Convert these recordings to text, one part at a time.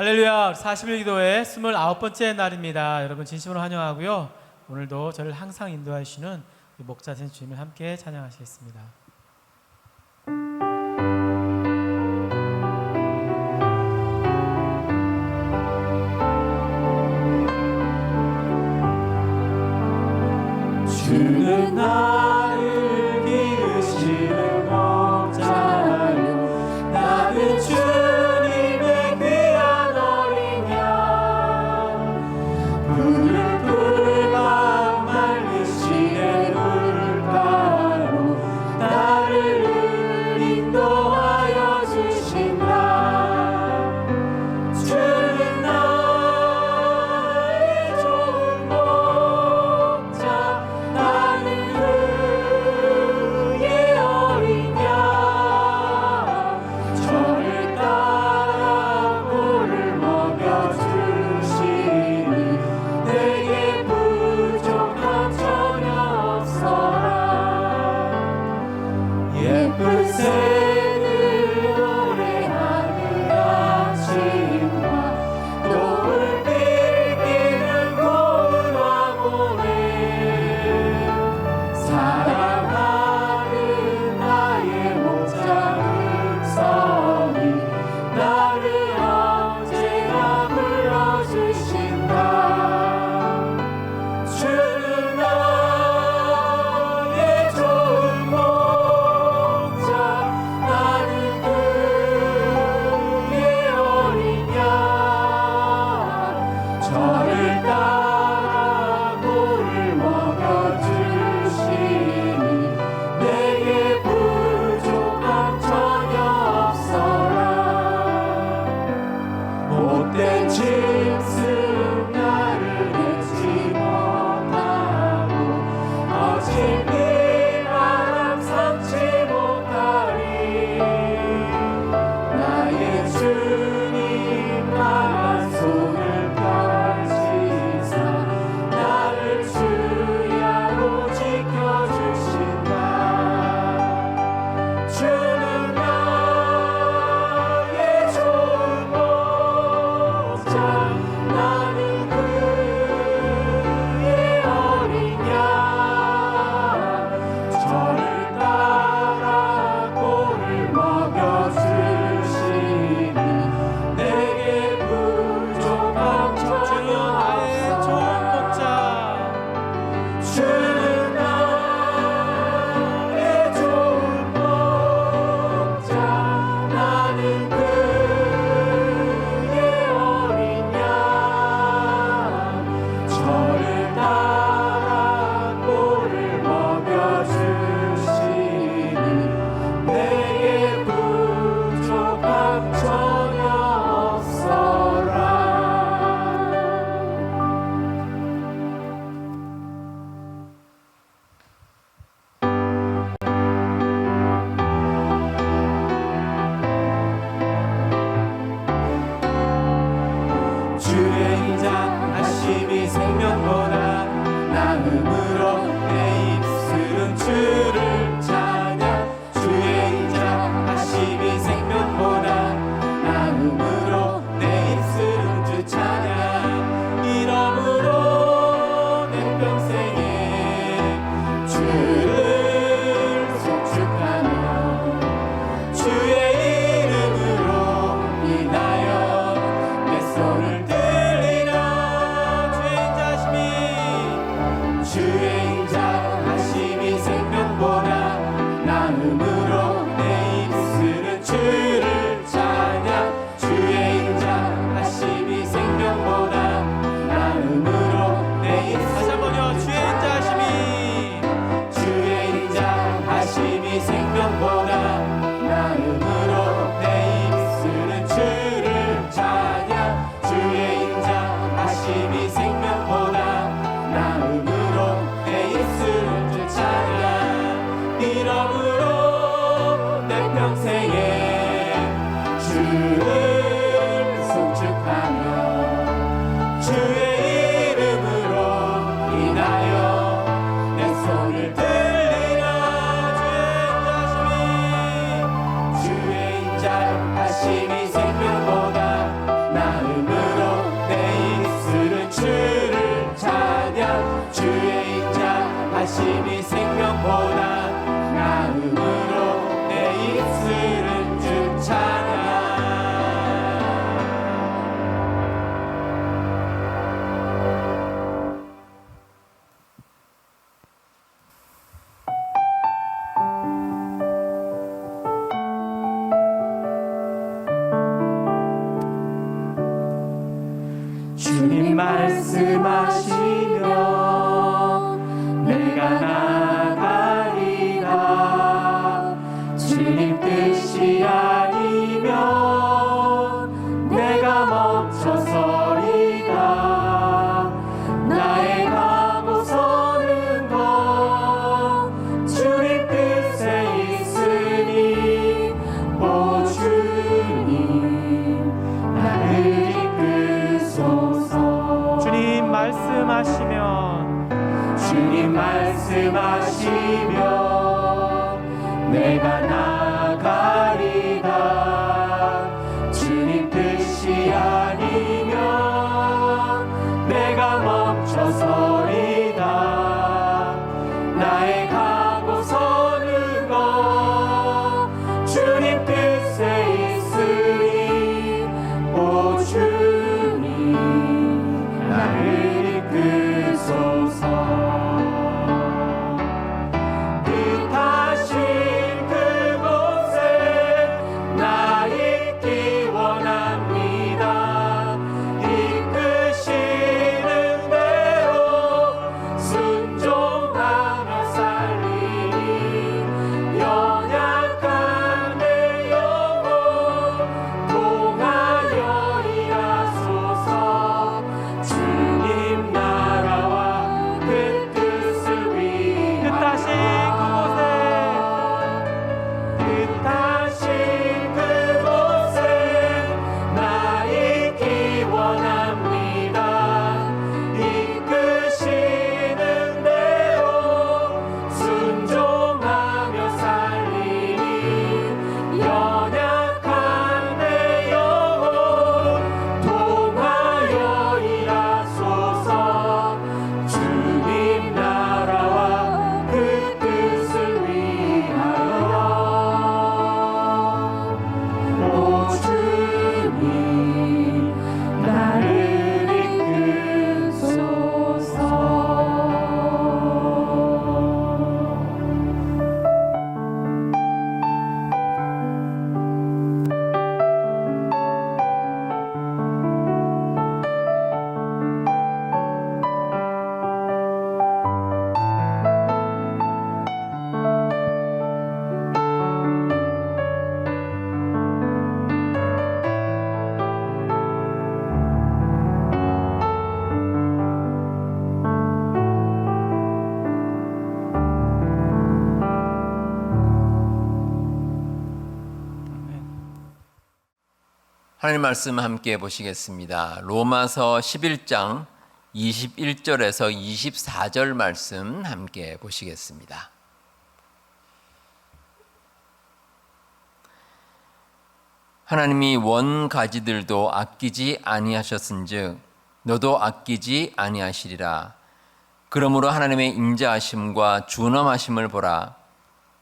할렐루야. 40일 기도회 29번째 날입니다. 여러분 진심으로 환영하고요. 오늘도 저를 항상 인도하시는 목자 되신 주님을 함께 찬양하시겠습니다. 주는 나를 기르시는 목자요, 나는 주님의 귀한 어린 양. 푸른 풀과 말리시는 물가로 나를 인도하여 주신다. 주는 나의 좋은 목자, 나는 그의 어린 양. 저를 따라 꿀을 먹여주시니 내게 부족함 전혀 없어라. 예쁜 새들 노래하는 아침과 노을 비기는 고운 황혼에 사랑하는 나의 목자 음성이 나를 언제나 불러주신다. 주는 나의 좋은 목자, 나는 그의 어린 양. 저를 따라 꿀을 먹여주시니 내게 부족함 전혀 없어라. 못된 짐승 나를 내지 못하고 거친 비바람 삼지 못하리. 나의 주님 강한 손을 펼치사 나를 주야로 지켜주신다. 주는 나의 좋은 목자, 나는 그의 어린 양. 저를 따라 꿀을 먹여주시니 내게 부족함 전혀 없어라. 주는 나의 좋은 목자, 나는 그의 어린 양. 저를 따라 꿀을 먹여주시니 내게 부족함 전혀 없어라. 주의 인자 하심이 생명보다 나음으로 내 입술은 주를 찬양. 주의 인자 하심이 생명보다 나음으로 내 입술은 주 찬양. 이러므로 내 평생에 주를 송축하며 주의 이름으로 인하여 내 손을 들리라. 주의 인자 하심이 생명보다 나음으로 내 입술은 주를 찬양. 주의 인자 하심이 생명보다 나음으로 내 입술은 다시 한번요. 주의 인자 하심이 생명보다 나음으로 내 입술은 주를 찬양. 주의 인자 하심이 생명보다 나음으로 내 입술은 주 찬양. 이러므로 내 평생에 주를 송축하며 주의 이름으로 인하여 내 손을 들리라. 주의 인자 하심이 생명보다 나음 멈춰서리다. 나의 가고 서는 것 주님 뜻에 있으니 오 주님 나를 이끄소서. 주님 말씀하시면 내가 나가리다. 주님 뜻이 아니면 내가 멈춰서리다. 나의 가고 서는 것 주님 뜻에 있으니 오 주님 나를 이끄소서. 하나님 말씀 함께 보시겠습니다. 로마서 11장 21절에서 24절 말씀 함께 보시겠습니다. 하나님이 원가지들도 아끼지 아니하셨은즉 너도 아끼지 아니하시리라. 그러므로 하나님의 인자하심과 준엄하심을 보라.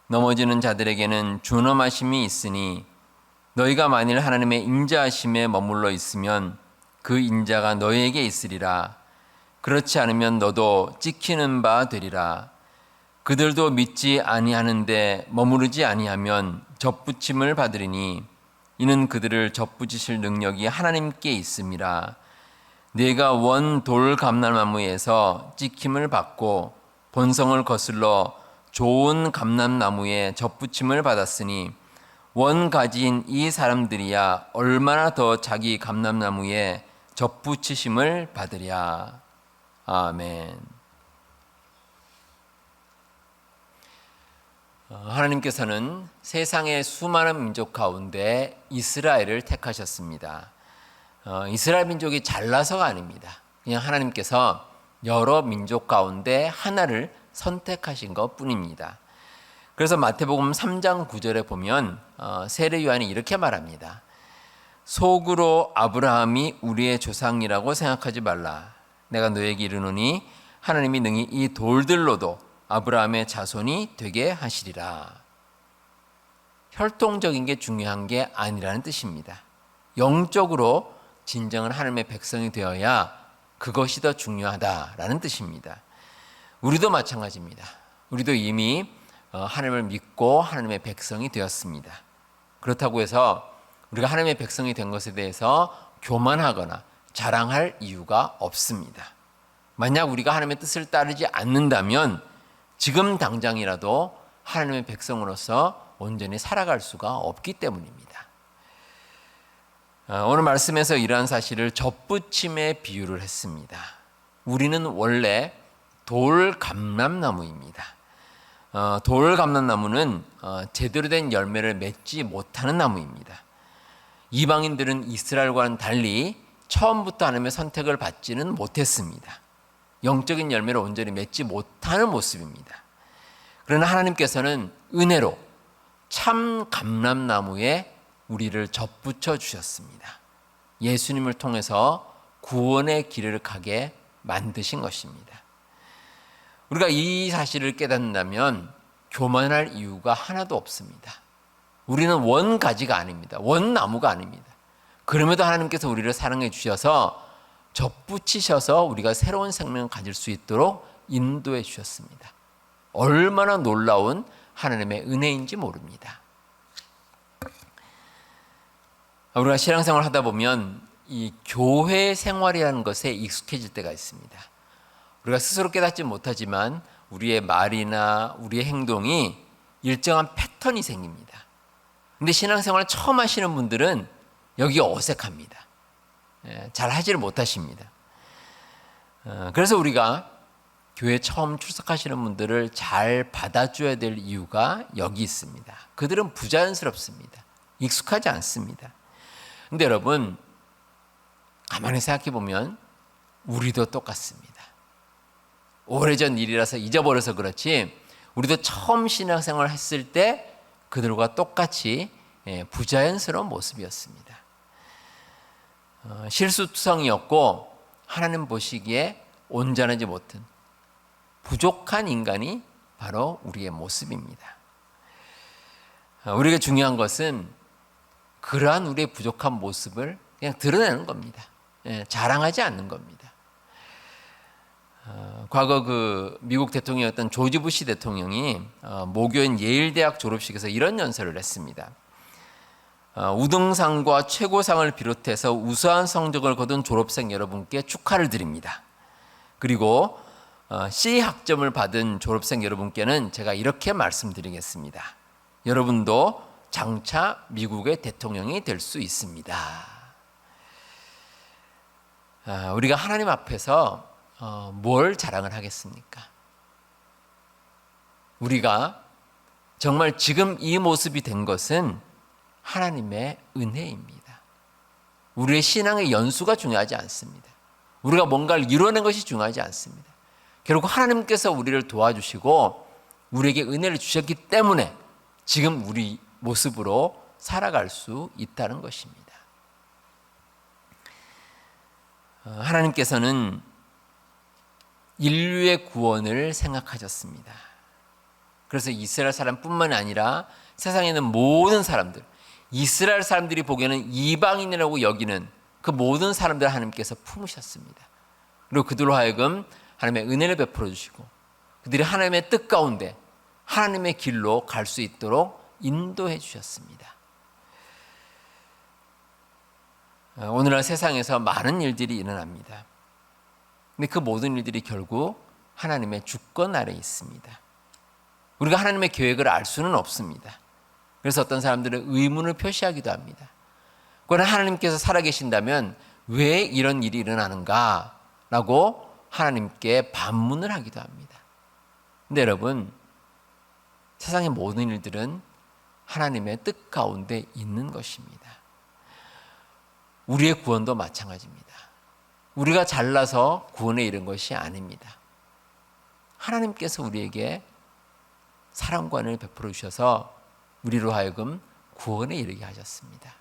넘어지는 자들에게는 준엄하심이 있으니 너희가 만일 하나님의 인자하심에 머물러 있으면 그 인자가 너희에게 있으리라. 그렇지 않으면 너도 찍히는 바 되리라. 그들도 믿지 아니하는데 머무르지 아니하면 접붙임을 받으리니 이는 그들을 접붙이실 능력이 하나님께 있음이라. 네가 원 돌 감람나무에서 찍힘을 받고 본성을 거슬러 좋은 감람나무에 접붙임을 받았으니 원가지인 이 사람들이야 얼마나 더 자기 감람나무에 접붙이심을 받으랴. 아멘. 하나님께서는 세상의 수많은 민족 가운데 이스라엘을 택하셨습니다. 이스라엘 민족이 잘나서가 아닙니다. 그냥 하나님께서 여러 민족 가운데 하나를 선택하신 것 뿐입니다. 그래서 마태복음 3장 9절에 보면 세례 요한이 이렇게 말합니다. 속으로 아브라함이 우리의 조상이라고 생각하지 말라. 내가 너에게 이르노니 하나님이 능히 이 돌들로도 아브라함의 자손이 되게 하시리라. 혈통적인 게 중요한 게 아니라는 뜻입니다. 영적으로 진정한 하나님의 백성이 되어야 그것이 더 중요하다라는 뜻입니다. 우리도 마찬가지입니다. 우리도 이미 하나님을 믿고 하나님의 백성이 되었습니다. 그렇다고 해서 우리가 하나님의 백성이 된 것에 대해서 교만하거나 자랑할 이유가 없습니다. 만약 우리가 하나님의 뜻을 따르지 않는다면 지금 당장이라도 하나님의 백성으로서 온전히 살아갈 수가 없기 때문입니다. 오늘 말씀에서 이러한 사실을 접붙임에 비유를 했습니다. 우리는 원래 돌감람나무입니다. 돌감람나무는 제대로 된 열매를 맺지 못하는 나무입니다. 이방인들은 이스라엘과는 달리 처음부터 하나님의 선택을 받지는 못했습니다. 영적인 열매를 온전히 맺지 못하는 모습입니다. 그러나 하나님께서는 은혜로 참 감람나무에 우리를 접붙여 주셨습니다. 예수님을 통해서 구원의 길을 가게 만드신 것입니다. 우리가 이 사실을 깨닫는다면 교만할 이유가 하나도 없습니다. 우리는 원가지가 아닙니다. 원나무가 아닙니다. 그럼에도 하나님께서 우리를 사랑해 주셔서 접붙이셔서 우리가 새로운 생명을 가질 수 있도록 인도해 주셨습니다. 얼마나 놀라운 하나님의 은혜인지 모릅니다. 우리가 신앙생활을 하다 보면 이 교회 생활이라는 것에 익숙해질 때가 있습니다. 우리가 스스로 깨닫지 못하지만 우리의 말이나 우리의 행동이 일정한 패턴이 생깁니다. 근데 신앙생활을 처음 하시는 분들은 여기 어색합니다. 잘 하지를 못하십니다. 그래서 우리가 교회 처음 출석하시는 분들을 잘 받아줘야 될 이유가 여기 있습니다. 그들은 부자연스럽습니다. 익숙하지 않습니다. 근데 여러분, 가만히 생각해 보면 우리도 똑같습니다. 오래전 일이라서 잊어버려서 그렇지 우리도 처음 신앙생활을 했을 때 그들과 똑같이 부자연스러운 모습이었습니다. 실수투성이었고 하나님 보시기에 온전하지 못한 부족한 인간이 바로 우리의 모습입니다. 우리에게 중요한 것은 그러한 우리의 부족한 모습을 그냥 드러내는 겁니다. 자랑하지 않는 겁니다. 과거 미국 대통령이었던 조지 부시 대통령이 모교인 예일대학 졸업식에서 이런 연설을 했습니다. 우등상과 최고상을 비롯해서 우수한 성적을 거둔 졸업생 여러분께 축하를 드립니다. 그리고 C 학점을 받은 졸업생 여러분께는 제가 이렇게 말씀드리겠습니다. 여러분도 장차 미국의 대통령이 될 수 있습니다. 우리가 하나님 앞에서 뭘 자랑을 하겠습니까? 우리가 정말 지금 이 모습이 된 것은 하나님의 은혜입니다. 우리의 신앙의 연수가 중요하지 않습니다. 우리가 뭔가를 이뤄낸 것이 중요하지 않습니다. 결국 하나님께서 우리를 도와주시고 우리에게 은혜를 주셨기 때문에 지금 우리 모습으로 살아갈 수 있다는 것입니다. 하나님께서는 인류의 구원을 생각하셨습니다. 그래서 이스라엘 사람뿐만 아니라 세상에 있는 모든 사람들, 이스라엘 사람들이 보기에는 이방인이라고 여기는 그 모든 사람들을 하나님께서 품으셨습니다. 그리고 그들로 하여금 하나님의 은혜를 베풀어 주시고 그들이 하나님의 뜻 가운데 하나님의 길로 갈 수 있도록 인도해 주셨습니다. 오늘날 세상에서 많은 일들이 일어납니다. 근데 그 모든 일들이 결국 하나님의 주권 아래에 있습니다. 우리가 하나님의 계획을 알 수는 없습니다. 그래서 어떤 사람들은 의문을 표시하기도 합니다. 그러나 하나님께서 살아계신다면 왜 이런 일이 일어나는가? 라고 하나님께 반문을 하기도 합니다. 근데 여러분, 세상의 모든 일들은 하나님의 뜻 가운데 있는 것입니다. 우리의 구원도 마찬가지입니다. 우리가 잘나서 구원에 이른 것이 아닙니다. 하나님께서 우리에게 사랑관을 베풀어 주셔서 우리로 하여금 구원에 이르게 하셨습니다.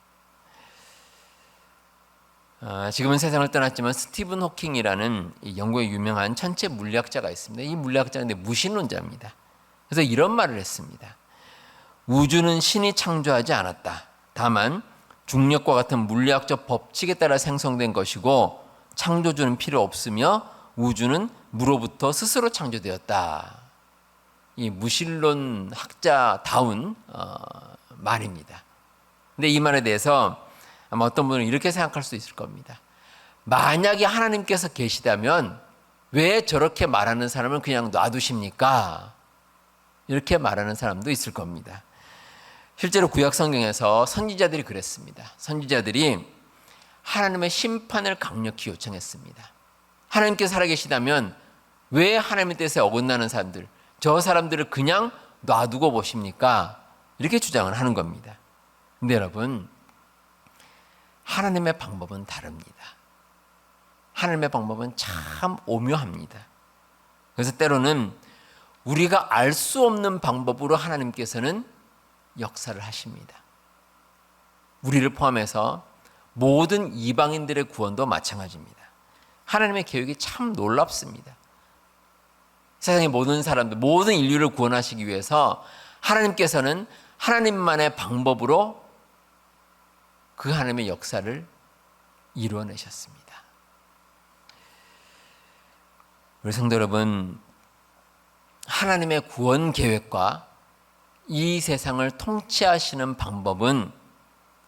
지금은 세상을 떠났지만 스티븐 호킹이라는 영국의 유명한 천체 물리학자가 있습니다. 이 물리학자는 무신론자입니다. 그래서 이런 말을 했습니다. 우주는 신이 창조하지 않았다. 다만 중력과 같은 물리학적 법칙에 따라 생성된 것이고 창조주는 필요 없으며 우주는 무로부터 스스로 창조되었다. 이 무신론 학자다운 말입니다. 근데 이 말에 대해서 아마 어떤 분은 이렇게 생각할 수 있을 겁니다. 만약에 하나님께서 계시다면 왜 저렇게 말하는 사람을 그냥 놔두십니까? 이렇게 말하는 사람도 있을 겁니다. 실제로 구약 성경에서 선지자들이 그랬습니다. 선지자들이 하나님의 심판을 강력히 요청했습니다. 하나님께서 살아계시다면 왜 하나님의 뜻에 어긋나는 사람들, 저 사람들을 그냥 놔두고 보십니까? 이렇게 주장을 하는 겁니다. 근데 여러분, 하나님의 방법은 다릅니다. 하나님의 방법은 참 오묘합니다. 그래서 때로는 우리가 알 수 없는 방법으로 하나님께서는 역사를 하십니다. 우리를 포함해서 모든 이방인들의 구원도 마찬가지입니다. 하나님의 계획이 참 놀랍습니다. 세상의 모든 사람들, 모든 인류를 구원하시기 위해서 하나님께서는 하나님만의 방법으로 그 하나님의 역사를 이루어내셨습니다. 우리 성도 여러분, 하나님의 구원 계획과 이 세상을 통치하시는 방법은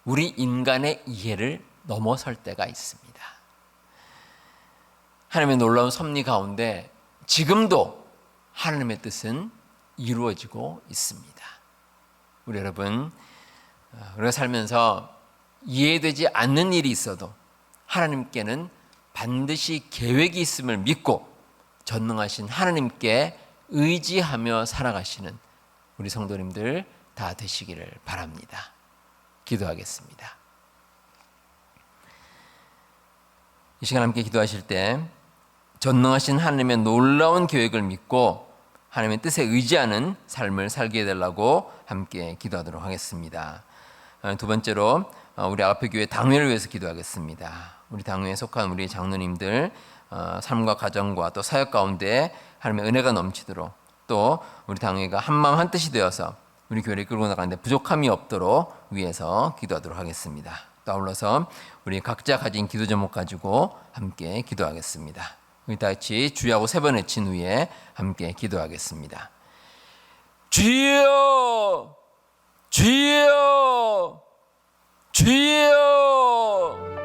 우리 인간의 이해를 넘어설 때가 있습니다. 하나님의 놀라운 섭리 가운데 지금도 하나님의 뜻은 이루어지고 있습니다. 우리 여러분, 우리가 살면서 이해되지 않는 일이 있어도 하나님께는 반드시 계획이 있음을 믿고 전능하신 하나님께 의지하며 살아가시는 우리 성도님들 다 되시기를 바랍니다. 기도하겠습니다. 이 시간 함께 기도하실 때 전능하신 하나님의 놀라운 계획을 믿고 하나님의 뜻에 의지하는 삶을 살게 해달라고 함께 기도하도록 하겠습니다. 두 번째로 우리 아가페 교회 당회를 위해서 기도하겠습니다. 우리 당회에 속한 우리 장로님들 삶과 가정과 또 사역 가운데 하나님의 은혜가 넘치도록, 또 우리 당회가 한마음 한뜻이 되어서 우리 교회를 끌고 나가는데 부족함이 없도록 위해서 기도하도록 하겠습니다. 또 아울러서 우리 각자 가진 기도 제목 가지고 함께 기도하겠습니다. 우리 다 같이 주여하고 3번 외친 후에 함께 기도하겠습니다. 주여, 주여, 주여.